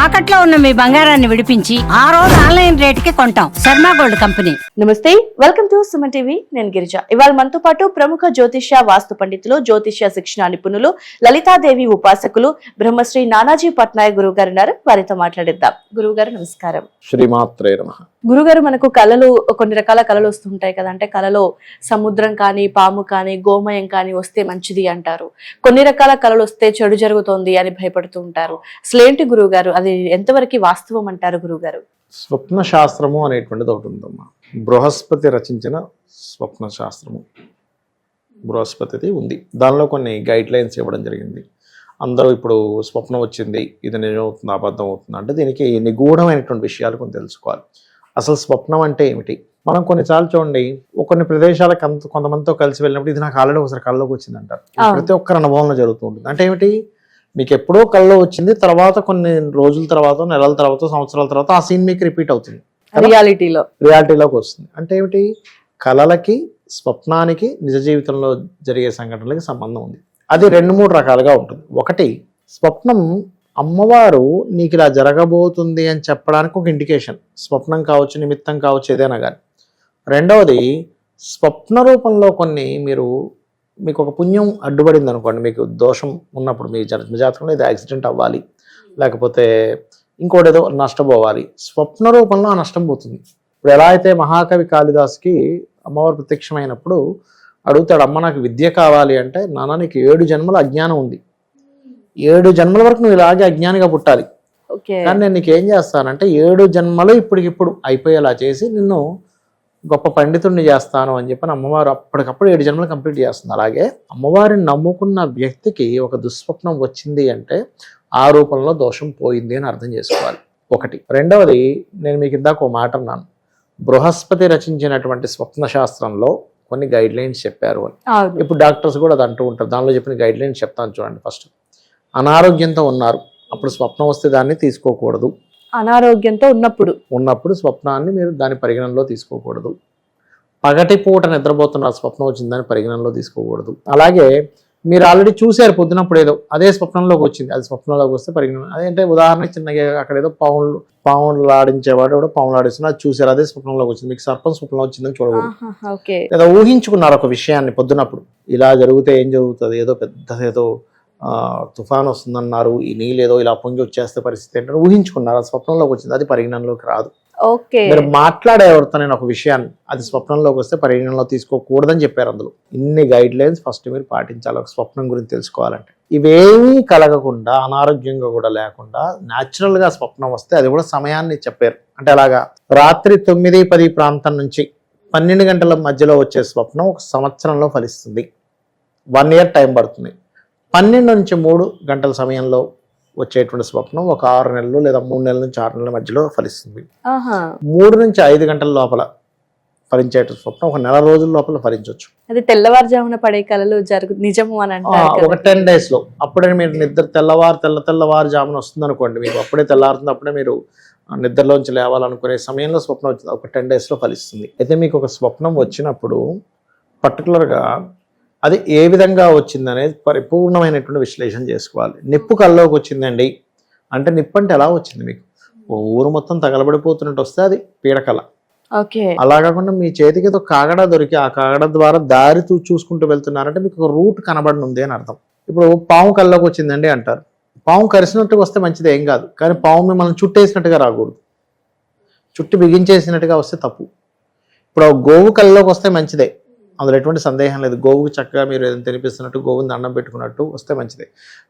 తాకట్లో ఉన్న మీ బంగారాన్ని విడిపించి ఆ రోజు ఆన్లైన్ రేటుకి కొంటాం. Sharma gold company. నమస్తే, వెల్కమ్ టు సుమన్ టీవీ. నేను గిరిజ. ఇవాళ మనతో పాటు ప్రముఖ జ్యోతిష్య వాస్తు పండితులు, జ్యోతిష్య శిక్షణ నిపుణులు, లలితాదేవి ఉపాసకులు బ్రహ్మశ్రీ నానాజీ పట్నాయక్ గురువు గారు ఉన్నారు. వారితో మాట్లాడిద్దాం. గురువు గారు నమస్కారం. శ్రీమాత్రే నమః. గురుగారు, మనకు కళలు కొన్ని రకాల కళలు వస్తుంటాయి కదా. అంటే కళలో సముద్రం కానీ, పాము కానీ, గోమయం కానీ వస్తే మంచిది అంటారు. కొన్ని రకాల కళలు వస్తే చెడు జరుగుతోంది అని భయపడుతూ ఉంటారు. అసలేంటి గురువు గారు, అది ఎంతవరకు వాస్తవం అంటారు గురువు గారు? స్వప్న శాస్త్రము అనేటువంటిది ఒకటి ఉందమ్మా. బృహస్పతి రచించిన స్వప్న శాస్త్రము, బృహస్పతిది ఉంది. దానిలో కొన్ని గైడ్ లైన్స్ ఇవ్వడం జరిగింది. అందరూ ఇప్పుడు స్వప్నం వచ్చింది, ఇది నిజం అవుతుంది, అబద్ధం అవుతుంది అంటే దీనికి నిగూఢమైనటువంటి విషయాలు కొన్ని తెలుసుకోవాలి. అసలు స్వప్నం అంటే ఏమిటి? మనం కొన్నిసార్లు చూడండి, కొన్ని ప్రదేశాలకు కొంతమందితో కలిసి వెళ్ళినప్పుడు ఇది నాకు ఆల్రెడీ ఒకసారి కళ్ళలోకి వచ్చింది అంటారు. ప్రతి ఒక్కరి అనుభవంలో జరుగుతూ ఉంటుంది. అంటే ఏమిటి? మీకు ఎప్పుడో కళ్ళలో వచ్చింది, తర్వాత కొన్ని రోజుల తర్వాత, నెలల తర్వాత, సంవత్సరాల తర్వాత ఆ సీన్ మీకు రిపీట్ అవుతుంది, రియాలిటీలోకి వస్తుంది. అంటే ఏమిటి? కళలకి, స్వప్నానికి, నిజ జీవితంలో జరిగే సంఘటనలకి సంబంధం ఉంది. అది 2-3 రకాలుగా ఉంటుంది. ఒకటి, స్వప్నం అమ్మవారు నీకు ఇలా జరగబోతుంది అని చెప్పడానికి ఒక ఇండికేషన్. స్వప్నం కావచ్చు, నిమిత్తం కావచ్చు, ఏదైనా కానీ. రెండవది, స్వప్న రూపంలో కొన్ని మీకు ఒక పుణ్యం అడ్డుపడింది అనుకోండి, మీకు దోషం ఉన్నప్పుడు మీ జాతకంలో ఇది యాక్సిడెంట్ అవ్వాలి, లేకపోతే ఇంకోటి ఏదో నష్టపోవాలి, స్వప్న రూపంలో ఆ నష్టం పోతుంది. ఇప్పుడు ఎలా అయితే మహాకవి కాళిదాస్కి అమ్మవారు ప్రత్యక్షమైనప్పుడు అడుగుతాడు, అమ్మ నాకు విద్య కావాలి అంటే, నాన్న నీకు 7 జన్మల అజ్ఞానం ఉంది, 7 జన్మల వరకు నువ్వు ఇలాగే అజ్ఞానిగా పుట్టాలి, కానీ నేను నీకు ఏం చేస్తానంటే 7 జన్మలు ఇప్పటికిప్పుడు అయిపోయేలా చేసి నిన్ను గొప్ప పండితుడిని చేస్తాను అని చెప్పని అమ్మవారు అప్పటికప్పుడు 7 జన్మలు కంప్లీట్ చేస్తుంది. అలాగే అమ్మవారిని నమ్ముకున్న వ్యక్తికి ఒక దుస్వప్నం వచ్చింది అంటే ఆ రూపంలో దోషం పోయింది అని అర్థం చేసుకోవాలి. ఒకటి. రెండవది, నేను మీకు ఇందాక ఒక మాట అన్నాను, బృహస్పతి రచించినటువంటి స్వప్న శాస్త్రంలో కొన్ని గైడ్ లైన్స్ చెప్పారు అని. ఇప్పుడు డాక్టర్స్ కూడా అది అంటూ ఉంటారు. దానిలో చెప్పిన గైడ్ లైన్స్ చెప్తాను చూడండి. ఫస్ట్, అనారోగ్యంతో ఉన్నారు, అప్పుడు స్వప్నం వస్తే దాన్ని తీసుకోకూడదు. అనారోగ్యంతో ఉన్నప్పుడు స్వప్నాన్ని మీరు దాని పరిగణనలో తీసుకోకూడదు. పగటిపూట నిద్రపోతున్నారు, స్వప్నం వచ్చిందని పరిగణనలో తీసుకోకూడదు. అలాగే మీరు ఆల్రెడీ చూశారు పొద్దునప్పుడు ఏదో, అదే స్వప్నంలోకి వచ్చింది, అది స్వప్నంలోకి వస్తే పరిగణన. అదేంటే ఉదాహరణ చిన్నగా అక్కడ ఏదో పావులు ఆడించేవాడు ఎవడో పావులు ఆడిస్తున్నా అది చూసారు, అదే స్వప్నంలోకి వచ్చింది. మీకు సర్పం స్వప్నం వచ్చిందని చూడకూడదు. లేదా ఊహించుకున్నారు ఒక విషయాన్ని పొద్దునప్పుడు, ఇలా జరిగితే ఏం జరుగుతుంది, ఏదో పెద్ద ఏదో తుఫాన్ వస్తుందన్నారు, ఈ నీళ్ళు ఏదో ఇలా పొంగి వచ్చేస్తే పరిస్థితి ఏంటంటే ఊహించుకున్నారు, అది స్వప్నంలోకి వచ్చింది, అది పరిగణనలోకి రాదు. మీరు మాట్లాడే ఎవరితో నేను ఒక విషయాన్ని, అది స్వప్నంలోకి వస్తే పరిగణనలో తీసుకోకూడదని చెప్పారు. అందులో ఇన్ని గైడ్ లైన్స్ ఫస్ట్ మీరు పాటించాలి ఒక స్వప్నం గురించి తెలుసుకోవాలంటే. ఇవేమీ కలగకుండా, అనారోగ్యంగా కూడా లేకుండా న్యాచురల్ గా స్వప్నం వస్తే అది కూడా సమయాన్ని చెప్పారు. అంటే అలాగా రాత్రి 9-10 ప్రాంతం నుంచి 12 గంటల మధ్యలో వచ్చే స్వప్నం 1 సంవత్సరంలో ఫలిస్తుంది. 1 year టైం పడుతుంది. 12 నుంచి 3 గంటల సమయంలో వచ్చేటువంటి స్వప్నం 6 నెలలు లేదా 3 నెలల నుంచి 6 నెలల మధ్యలో ఫలిస్తుంది. 3 నుంచి 5 గంటల లోపల ఫలించే స్వప్నం 1 నెల రోజుల లోపల ఫలించవచ్చు. అది తెల్లవారుజామున పడే కళలు నిజము అని అంటారు. ఒక 10 days లో అప్పుడే మీరు నిద్ర తెల్లవారుజామున వస్తుంది అనుకోండి, మీకు అప్పుడే తెల్లారుతుంది, అప్పుడే మీరు నిద్రలోంచి లేవాలనుకునే సమయంలో స్వప్నం వచ్చింది, ఒక 10 days లో ఫలిస్తుంది. అయితే మీకు ఒక స్వప్నం వచ్చినప్పుడు పర్టికులర్గా అది ఏ విధంగా వచ్చిందనేది పరిపూర్ణమైనటువంటి విశ్లేషణ చేసుకోవాలి. నిప్పు కల్లోకి వచ్చిందండి అంటే, నిప్పు అంటే ఎలా వచ్చింది? మీకు ఊరు మొత్తం తగలబడిపోతున్నట్టు వస్తే అది పీడకల. అలా కాకుండా మీ చేతికి ఏదో కాగడ దొరికి ఆ కాగడ ద్వారా దారి చూసుకుంటూ వెళ్తున్నారంటే మీకు ఒక రూట్ కనబడినుంది అని అర్థం. ఇప్పుడు పాము కల్లోకి వచ్చిందండి అంటారు, పాము కరిసినట్టుగా వస్తే మంచిది, ఏం కాదు. కానీ పాము మిమ్మల్ని చుట్టేసినట్టుగా రాకూడదు, చుట్టి బిగించేసినట్టుగా వస్తే తప్పు. ఇప్పుడు గోవు కల్లోకి వస్తే మంచిదే, అందులో ఎటువంటి సందేహం లేదు. గోవుకి చక్కగా మీరు ఏదైనా తినిపిస్తున్నట్టు, గోవుని దండం పెట్టుకున్నట్టు వస్తే మంచిదే.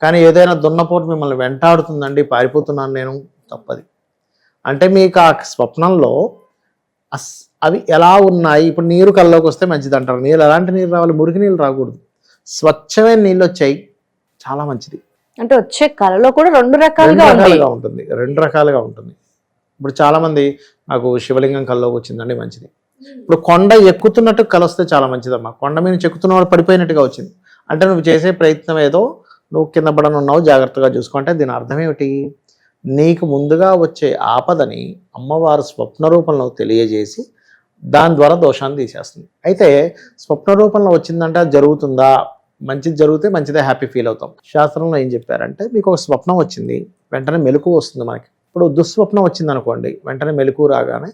కానీ ఏదైనా దున్నపోటు మిమ్మల్ని వెంటాడుతుందండి, పారిపోతున్నాను నేను, తప్పది. అంటే మీకు ఆ స్వప్నంలో అవి ఎలా ఉన్నాయి, ఇప్పుడు నీరు కల్లోకి వస్తే మంచిది అంటారు. నీళ్ళు ఎలాంటి నీళ్ళు రావాలి? మురికి నీళ్ళు రాకూడదు, స్వచ్ఛమైన నీళ్ళు వచ్చాయి, చాలా మంచిది. అంటే వచ్చే కళలో కూడా 2 రకాలుగా ఉంటుంది, 2 రకాలుగా ఉంటుంది. ఇప్పుడు చాలా మంది నాకు శివలింగం కల్లోకి వచ్చిందండి, మంచిది. ఇప్పుడు కొండ ఎక్కుతున్నట్టు కల వస్తే చాలా మంచిదమ్మా. కొండ మీద చెక్కుతున్నవాడు పడిపోయినట్టుగా వచ్చింది అంటే నువ్వు చేసే ప్రయత్నం ఏదో, నువ్వు కింద పడనున్నావు, జాగ్రత్తగా చూసుకుంటే దీని అర్థం ఏమిటి? నీకు ముందుగా వచ్చే ఆపదని అమ్మవారు స్వప్న రూపంలో తెలియజేసి దాని ద్వారా దోషాన్ని తీసేస్తుంది. అయితే స్వప్న రూపంలో వచ్చిందంటే అది జరుగుతుందా? మంచిది జరిగితే మంచిదే, హ్యాపీ ఫీల్ అవుతాం. శాస్త్రంలో ఏం చెప్పారంటే, మీకు ఒక స్వప్నం వచ్చింది, వెంటనే మెలకువ వస్తుంది మనకి. ఇప్పుడు దుస్వప్నం వచ్చింది అనుకోండి, వెంటనే మెలకువ రాగానే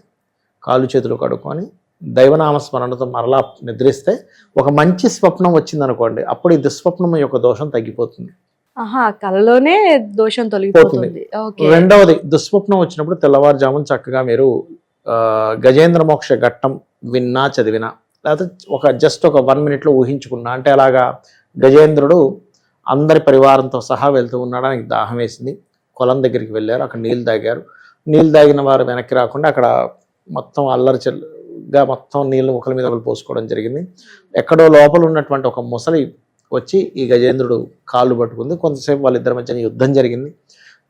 కాళ్ళు చేతులు కడుక్కొని దైవనామస్మరణతో మరలా నిద్రిస్తే ఒక మంచి స్వప్నం వచ్చింది అనుకోండి, అప్పుడు ఈ దుస్వప్నం యొక్క దోషం తగ్గిపోతుంది. ఆహా, కలలోనే దోషం తొలగిపోతుంది. ఓకే. రెండవది, దుస్వప్నం వచ్చినప్పుడు తెల్లవారుజామున చక్కగా మీరు గజేంద్ర మోక్ష ఘట్టం విన్నా చదివినా, లేకపోతే జస్ట్ ఒక 1 minute ఊహించుకున్నా, అంటే అలాగా గజేంద్రుడు అందరి పరివారంతో సహా వెళ్తూ ఉన్నాడు, ఆయనకి దాహం వేసింది, కొలం దగ్గరికి వెళ్ళారు, అక్కడ నీళ్ళు తాగారు, నీళ్ళు తాగిన వారు వెనక్కి రాకుండా అక్కడ మొత్తం అల్లరిగా మొత్తం నీళ్ళు ఒకరి మీద ఒకరు పోసుకోవడం జరిగింది. ఎక్కడో లోపల ఉన్నటువంటి ఒక ముసలి వచ్చి ఈ గజేంద్రుడు కాళ్ళు పట్టుకుంది, కొంతసేపు వాళ్ళిద్దరి మధ్య యుద్ధం జరిగింది.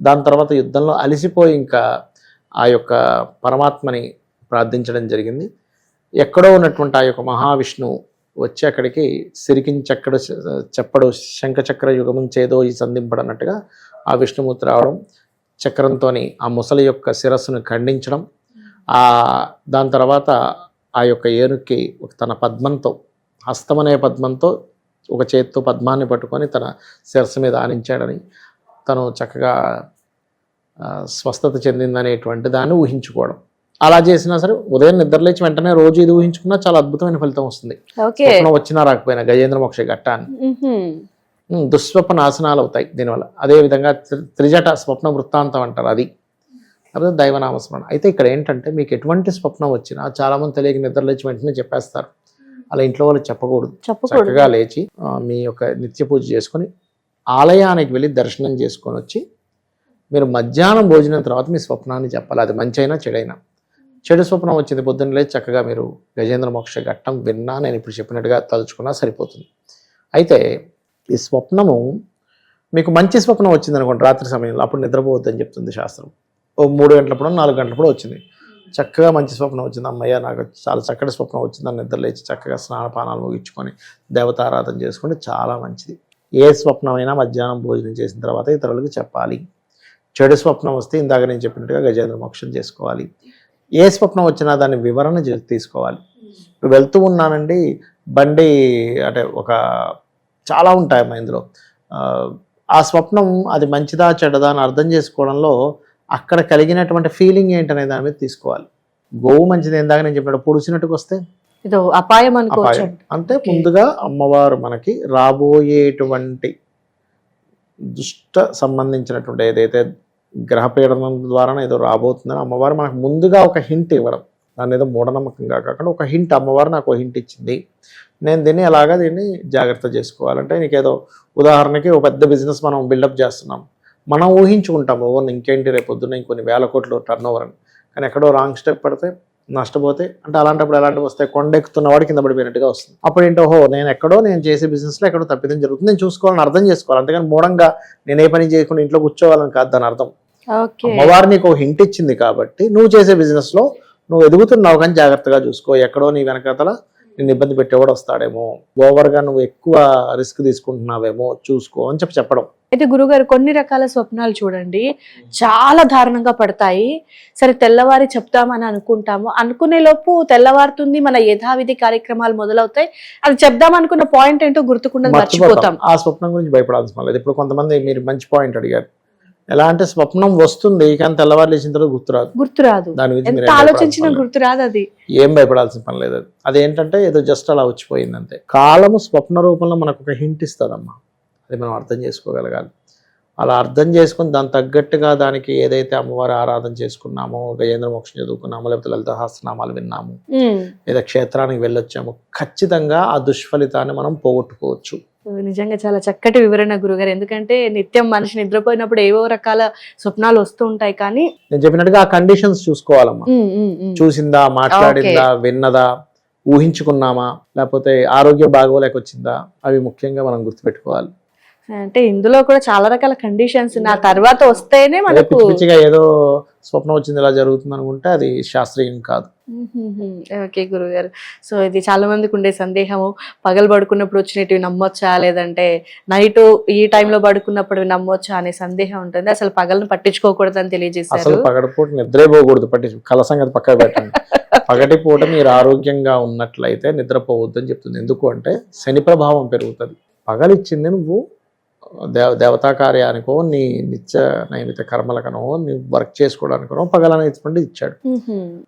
దాని తర్వాత యుద్ధంలో అలిసిపోయి ఇంకా ఆ యొక్క పరమాత్మని ప్రార్థించడం జరిగింది. ఎక్కడో ఉన్నటువంటి ఆ యొక్క మహావిష్ణువు వచ్చి అక్కడికి సిరికించక్కడు చెప్పడు శంఖచక్ర యుగముంచేదో ఈ సంధింపడన్నట్టుగా ఆ విష్ణుమూర్తి రావడం, చక్రంతో ఆ ముసలి యొక్క శిరస్సును ఖండించడం, దాని తర్వాత ఆ యొక్క ఏనుక్కి తన పద్మంతో, హస్తమనే పద్మంతో ఒక చేత్తో పద్మాన్ని పట్టుకొని తన శిరస్సు మీద ఆనించాడని, తను చక్కగా స్వస్థత చెందిందనేటువంటి దాన్ని ఊహించుకోవడం. అలా చేసినా సరే ఉదయం నిద్రలేచి వెంటనే రోజు ఇది ఊహించుకున్నా చాలా అద్భుతమైన ఫలితం వస్తుంది. స్వప్నం వచ్చినా రాకపోయినా గజేంద్ర మోక్ష ఘట్టాన్ని దుస్వప్న నాశనాలు అవుతాయి దీనివల్ల. అదేవిధంగా త్రిజట స్వప్న వృత్తాంతం అంటారు, అది అదే దైవనామస్మరణ. అయితే ఇక్కడ ఏంటంటే మీకు ఎటువంటి స్వప్నం వచ్చినా చాలా మంది తెలియక నిద్రలేచి వెంటనే చెప్పేస్తారు. అలా ఇంట్లో వాళ్ళు చెప్పకూడదు. చక్కగా లేచి మీ యొక్క నిత్య పూజ చేసుకొని ఆలయానికి వెళ్ళి దర్శనం చేసుకొని వచ్చి మీరు మధ్యాహ్నం భోజనం తర్వాత మీ స్వప్నాన్ని చెప్పాలి. అది మంచి అయినా చెడైనా. చెడు స్వప్నం వచ్చింది పొద్దున్న లేచి చక్కగా మీరు గజేంద్ర మోక్ష ఘట్టం విన్నా, నేను ఇప్పుడు చెప్పినట్టుగా తలుచుకున్నా సరిపోతుంది. అయితే ఈ స్వప్నము మీకు మంచి స్వప్నం వచ్చింది అనుకోండి రాత్రి సమయంలో, అప్పుడు నిద్రపోవద్దని చెప్తుంది శాస్త్రం. ఓ 3 గంటలప్పుడు 4 గంటలప్పుడు వచ్చింది, చక్కగా మంచి స్వప్నం వచ్చింది, అమ్మయ్య నాకు చాలా చక్కటి స్వప్నం వచ్చిందని నిద్ర లేచి చక్కగా స్నానపానాలు ముగించుకొని దేవతారాధన చేసుకుంటే చాలా మంచిది. ఏ స్వప్నమైనా మధ్యాహ్నం భోజనం చేసిన తర్వాత ఇతరులకు చెప్పాలి. చెడు స్వప్నం వస్తే ఇందాక నేను చెప్పినట్టుగా గజేంద్ర మోక్షం చేసుకోవాలి. ఏ స్వప్నం వచ్చినా దాన్ని వివరణ తీసుకోవాలి. ఇప్పుడు వెళ్తూ ఉన్నానండి, బండి అంటే చాలా ఉంటాయమ్మా ఇందులో, ఆ స్వప్నం అది మంచిదా చెడ్డదా అని అర్థం చేసుకోవడంలో అక్కడ కలిగినటువంటి ఫీలింగ్ ఏంటనే దాని మీద తీసుకోవాలి. గోవు మంచిది, ఇందాక నేను చెప్పినట్టు పొడిచినట్టుకు వస్తే అపాయం అంటే ముందుగా అమ్మవారు మనకి రాబోయేటువంటి దుష్ట సంబంధించినటువంటి ఏదైతే గ్రహపీడనం ద్వారా ఏదో రాబోతుందని అమ్మవారు మనకు ముందుగా ఒక హింట్ ఇవ్వడం, దాన్ని ఏదో మూఢనమ్మకంగా కాకుండా ఒక హింట్, అమ్మవారు నాకు ఒక హింట్ ఇచ్చింది, నేను దీన్ని జాగ్రత్త చేసుకోవాలంటే, నీకేదో ఉదాహరణకి ఒక పెద్ద బిజినెస్ మనం బిల్డప్ చేస్తున్నాం, మనం ఊహించుకుంటాము ఇంకేంటి రేపు పొద్దున్న ఇంకొన్ని వేల కోట్లు టర్న్ ఓవర్ అని, కానీ ఎక్కడో రాంగ్ స్టెప్ పడితే నష్టపోతే, అంటే అలాంటప్పుడు ఎలాంటివి వస్తాయి, కొండెక్కుతున్న వాడు కింద పడిపోయినట్టుగా వస్తుంది. అప్పుడు ఏంటో నేను చేసే బిజినెస్లో ఎక్కడో తప్పిదం జరుగుతుంది, నేను చూసుకోవాలని అర్థం చేసుకోవాలి. అంతేగాని మూఢంగా నేను ఏ పని చేయకుండా ఇంట్లో కూర్చోవాలని కాదు దాని అర్థం. అమ్మవారు నీకు హింట్ ఇచ్చింది కాబట్టి నువ్వు చేసే బిజినెస్ లో నువ్వు ఎదుగుతున్నావు కానీ జాగ్రత్తగా చూసుకో, ఎక్కడో నీ వెనకాతల నిన్ను ఇబ్బంది పెట్టేవాడు వస్తాడేమో, ఓవర్గా నువ్వు ఎక్కువ రిస్క్ తీసుకుంటున్నావేమో చూసుకో అని చెప్పడం. అయితే గురుగారు కొన్ని రకాల స్వప్నాలు చూడండి చాలా దారుణంగా పడతాయి. సరే తెల్లవారి చెప్తామని అనుకుంటాము, అనుకునే లోపు తెల్లవారుతుంది, మన యథావిధి కార్యక్రమాలు మొదలవుతాయి, అది చెప్దాం అనుకున్న పాయింట్ ఏంటో గుర్తుకుండా మర్చిపోతాం. ఆ స్వప్నం గురించి భయపడాల్సిన లేదు. ఇప్పుడు కొంతమంది మీరు మంచి పాయింట్ అడిగారు, ఎలా అంటే స్వప్నం వస్తుంది కానీ తెల్లవారు లేచిన తర్వాత గుర్తురాదు, దాని గురించి ఆలోచించిన గుర్తురాదు, అది ఏం భయపడాల్సిన పని లేదు. అదేంటంటే ఏదో జస్ట్ అలా వచ్చిపోయింది అంతే. కాలము స్వప్న రూపంలో మనకు ఒక హింట్ ఇస్తుందమ్మా, అది మనం అర్థం చేసుకోగలగాలి. అలా అర్థం చేసుకుని దానికి తగ్గట్టుగా దానికి ఏదైతే అమ్మవారి ఆరాధన చేసుకున్నామో, గజేంద్ర మోక్షం చదువుకున్నామో, లేకపోతే లలిత సహస్రనామాలు విన్నాము, లేదా క్షేత్రానికి వెళ్ళొచ్చాము, ఖచ్చితంగా ఆ దుష్ఫలితాన్ని మనం పోగొట్టుకోవచ్చు. నిజంగా చాలా చక్కటి వివరణ గురుగారు. ఎందుకంటే నిత్యం మనిషి నిద్రపోయినప్పుడు ఏవో రకాల స్వప్నాలు వస్తూ ఉంటాయి, కానీ నేను చెప్పినట్టుగా ఆ కండిషన్స్ చూసుకోవాలమ్మా. చూసిందా, మాట్లాడిందా, విన్నదా, ఊహించుకున్నామా, లేకపోతే ఆరోగ్య బాగోలేకొచ్చిందా, అవి ముఖ్యంగా మనం గుర్తుపెట్టుకోవాలి. అంటే ఇందులో కూడా చాలా రకాల కండిషన్స్ నా తర్వాత వస్తేనే మనకు పిచ్చిగా ఏదో స్వప్నం వచ్చింది ఇలా జరుగుతుంది అనుకుంటే అది శాస్త్రీయం కాదు. ఓకే గురుగారు. సో ఇది చాలా మందికి ఉండే సందేహము, పగలు పడుకున్నప్పుడు వచ్చినట్టు నమ్మొచ్చా, లేదంటే నైట్ ఈ టైంలో పడుకున్నప్పుడు నమ్మొచ్చా అనే సందేహం ఉంటుంది. అసలు పగలను పట్టించుకోకూడదు అని తెలియజేశారు. అసలు పగటిపూట నిద్రపోకూడదు, కళ సంగతి పక్కకు పెట్టండి. పగటిపూట మీరు ఆరోగ్యంగా ఉన్నట్లయితే నిద్రపోవద్దు అని చెప్తుంది. ఎందుకు అంటే శని ప్రభావం పెరుగుతుంది. పగలిచ్చింది నువ్వు దేవతా కార్యానికో నీ నిత్య నైమిత కర్మలకనో నీ వర్క్ చేసుకోవడానికనో పగలనేటువంటి ఇచ్చాడు.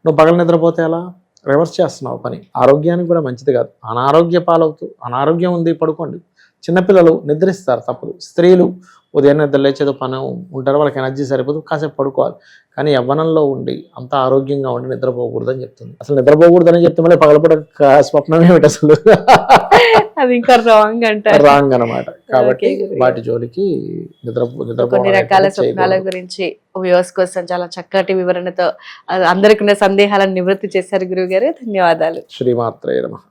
నువ్వు పగల నిద్రపోతే ఎలా? రివర్స్ చేస్తున్నావు పని. ఆరోగ్యానికి కూడా మంచిది కాదు. అనారోగ్య పాలవుతూ అనారోగ్యం ఉంది పడుకోండి. చిన్నపిల్లలు నిద్రిస్తారు తప్పదు. స్త్రీలు ఉదయం నిద్ర లేచేదో పని ఉంటారు, వాళ్ళకి ఎనర్జీ సరిపోదు, కాసేపు పడుకోవాలి. కానీ యవ్వనంలో ఉండి అంత ఆరోగ్యంగా ఉండి నిద్రపోకూడదని చెప్తుంది. అసలు నిద్రపోకూడదని చెప్తే మళ్ళీ పగలపూట స్వప్నం ఏమిటి అసలు? అది ఇంకా రాంగ్ అంటారు. రాంగ్ అనమాట. కాబట్టి వాటి జోలికి కొన్ని రకాల స్వప్నాల గురించి వ్యూవర్స్ కోసం చాలా చక్కటి వివరణతో అందరికి ఉన్న సందేహాలను నివృత్తి చేశారు గురువు గారు. ధన్యవాదాలు. శ్రీమాత్రే నమః.